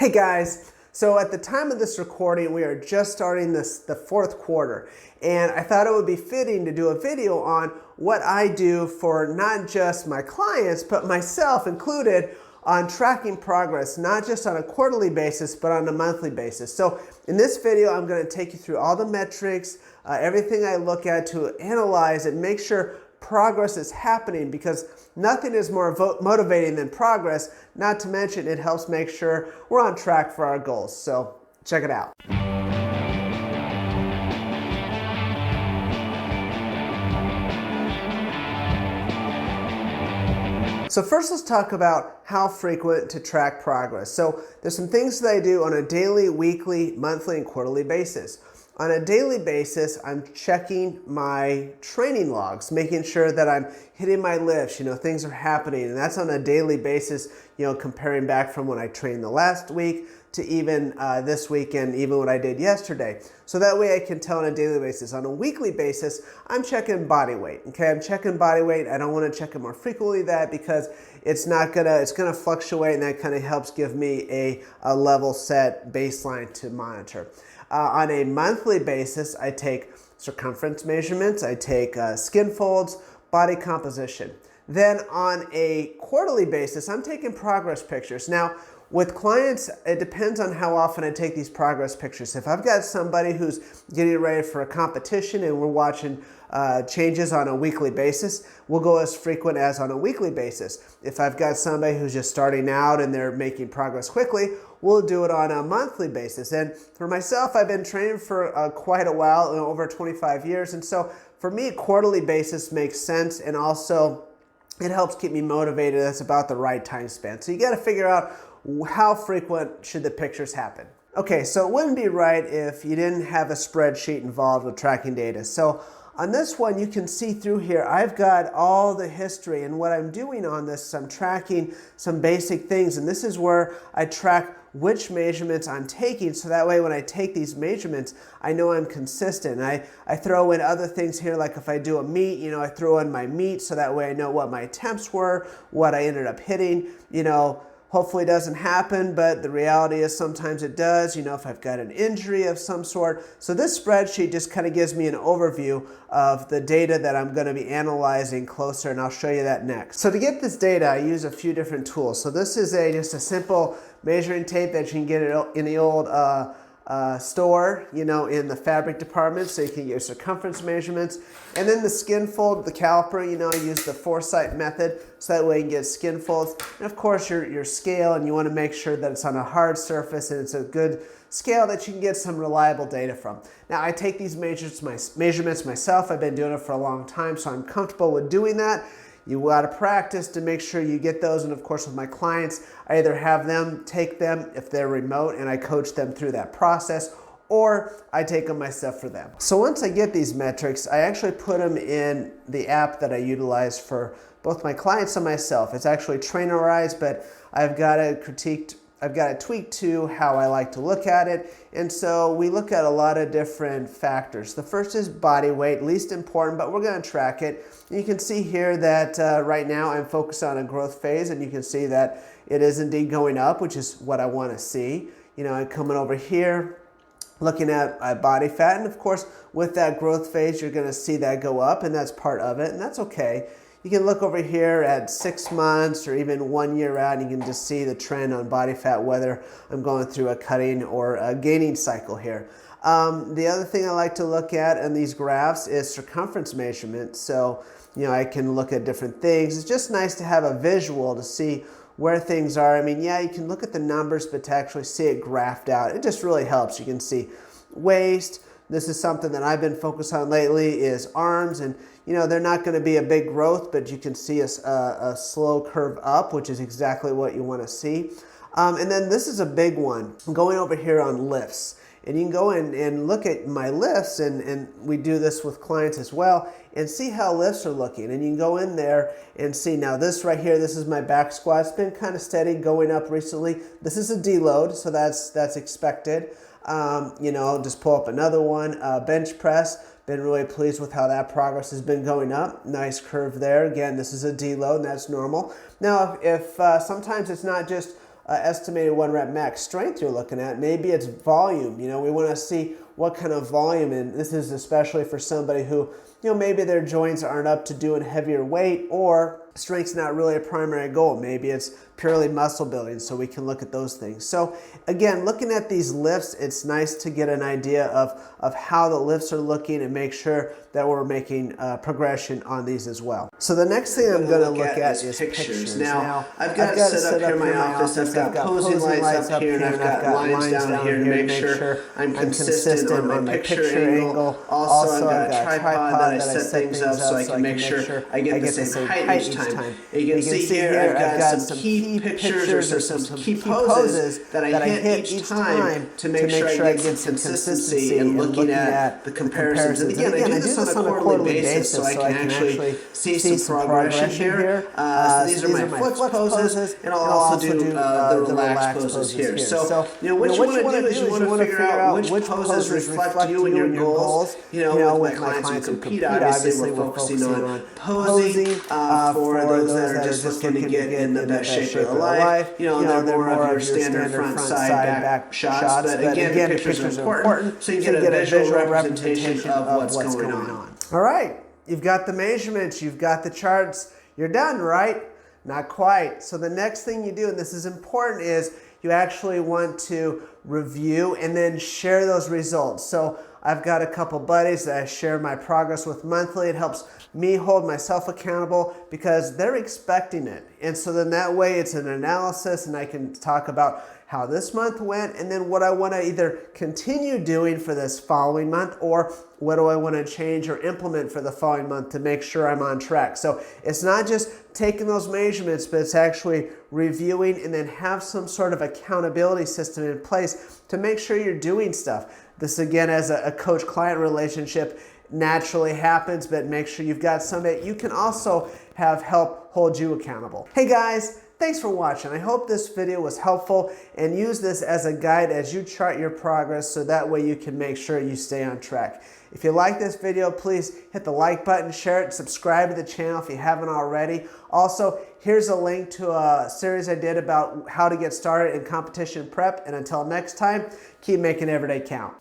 Hey guys, so at the time of this recording, we are just starting the fourth quarter, and I thought it would be fitting to do a video on what I do for not just my clients, but myself included, on tracking progress, not just on a quarterly basis, but on a monthly basis. So in this video, I'm going to take you through all the metrics, everything I look at to analyze and make sure progress is happening, because nothing is more motivating than progress, not to mention it helps make sure we're on track for our goals. So check it out. So first, let's talk about how frequent to track progress. So there's some things that I do on a daily, weekly, monthly, and quarterly basis. On a daily basis, I'm checking my training logs, making sure that I'm hitting my lifts, things are happening. And that's on a daily basis, comparing back from when I trained the last week to even this week and even what I did yesterday. So that way I can tell on a daily basis. On a weekly basis, I'm checking body weight. Okay, I'm checking body weight. I don't want to check it more frequently than that, because it's gonna fluctuate, and that kind of helps give me a level set baseline to monitor. On a monthly basis, I take circumference measurements, I take skin folds, body composition. Then on a quarterly basis, I'm taking progress pictures. Now, with clients, it depends on how often I take these progress pictures. If I've got somebody who's getting ready for a competition and we're watching changes on a weekly basis, we'll go as frequent as on a weekly basis. If I've got somebody who's just starting out and they're making progress quickly, we'll do it on a monthly basis. And for myself, I've been training for quite a while, over 25 years. And so for me, a quarterly basis makes sense, and also it helps keep me motivated. That's about the right time span. So you got to figure out how frequent should the pictures happen. Okay, so it wouldn't be right if you didn't have a spreadsheet involved with tracking data. So on this one, you can see through here, I've got all the history, and what I'm doing on this is I'm tracking some basic things, and this is where I track which measurements I'm taking, so that way when I take these measurements, I know I'm consistent. I throw in other things here, like if I do a meet, I throw in my meet, so that way I know what my attempts were, what I ended up hitting. Hopefully it doesn't happen, but the reality is sometimes it does, if I've got an injury of some sort. So this spreadsheet just kind of gives me an overview of the data that I'm going to be analyzing closer, and I'll show you that next. So to get this data, I use a few different tools. So this is just a simple measuring tape that you can get in the old store, in the fabric department, so you can get your circumference measurements. And then the skin fold, the caliper, I use the foresight method, so that way you can get skin folds. And of course your scale, and you want to make sure that it's on a hard surface and it's a good scale that you can get some reliable data from. Now, I take these measurements myself. I've been doing it for a long time, so I'm comfortable with doing that. You got to practice to make sure you get those. And of course, with my clients, I either have them take them if they're remote, and I coach them through that process, or I take them myself for them. So once I get these metrics, I actually put them in the app that I utilize for both my clients and myself. It's actually trainerized, but I've got it tweaked to how I like to look at it. And so we look at a lot of different factors. The first is body weight, least important, but we're going to track it. You can see here that right now I'm focused on a growth phase, and you can see that it is indeed going up, which is what I want to see. I'm coming over here, looking at body fat, and of course with that growth phase you're going to see that go up, and that's part of it, and that's okay. You can look over here at 6 months or even 1 year out, and you can just see the trend on body fat, whether I'm going through a cutting or a gaining cycle here. The other thing I like to look at in these graphs is circumference measurement. So, I can look at different things. It's just nice to have a visual to see where things are. I mean, yeah, you can look at the numbers, but to actually see it graphed out, it just really helps. You can see waist. This is something that I've been focused on lately, is arms, and they're not going to be a big growth, but you can see a slow curve up, which is exactly what you want to see. And then this is a big one. I'm going over here on lifts. And you can go in and look at my lifts, and we do this with clients as well, and see how lifts are looking. And you can go in there and see, now this right here, this is my back squat. It's been kind of steady going up recently. This is a deload, so that's expected. Just pull up another one. Bench press, been really pleased with how that progress has been going up. Nice curve there. Again, this is a deload, and that's normal. Now, if sometimes it's not just estimated 1 rep max strength you're looking at. Maybe it's volume. You know, we want to see what kind of volume, and this is especially for somebody who, you know, maybe their joints aren't up to doing heavier weight, or strength's not really a primary goal. Maybe it's purely muscle building, so we can look at those things. So again, looking at these lifts, it's nice to get an idea of how the lifts are looking and make sure that we're making progression on these as well. So the next thing I'm going to look at is pictures. Now, I've got it set up here in my office. I've got posing lights up here, and I've got lines down here to make sure I'm consistent on my picture angle. Also, I've got a tripod that I set things up so I can make sure I get the same height each time. You can see here I've got some key pictures or some key poses that I hit each time to make sure I get some consistency in looking at the comparisons. And again, I do this on a quarterly basis so I can actually see some progression here. So these are my flex poses, and I'll also do the relaxed poses here. So, you know, what you want to do is you want to figure out which poses reflect you and your goals. You know, with my clients who compete, obviously we're focusing on posing for those that are just looking to get in the best shape of their life. You know, they're more of your standard front, side, back shots. But again, the pictures are important so you can get a visual representation of what's going on. All right, you've got the measurements, you've got the charts, you're done, right? Not quite. So the next thing you do, and this is important, is you actually want to review and then share those results. So I've got a couple buddies that I share my progress with monthly. It helps me hold myself accountable because they're expecting it. And so then that way it's an analysis, and I can talk about how this month went and then what I want to either continue doing for this following month, or what do I want to change or implement for the following month to make sure I'm on track. So it's not just taking those measurements, but it's actually reviewing and then have some sort of accountability system in place to make sure you're doing stuff. This again, as a coach-client relationship, naturally happens, but make sure you've got somebody you can also have help hold you accountable. Hey guys, thanks for watching. I hope this video was helpful, and use this as a guide as you chart your progress so that way you can make sure you stay on track. If you like this video, please hit the like button, share it, subscribe to the channel if you haven't already. Also, here's a link to a series I did about how to get started in competition prep. And until next time, keep making every day count.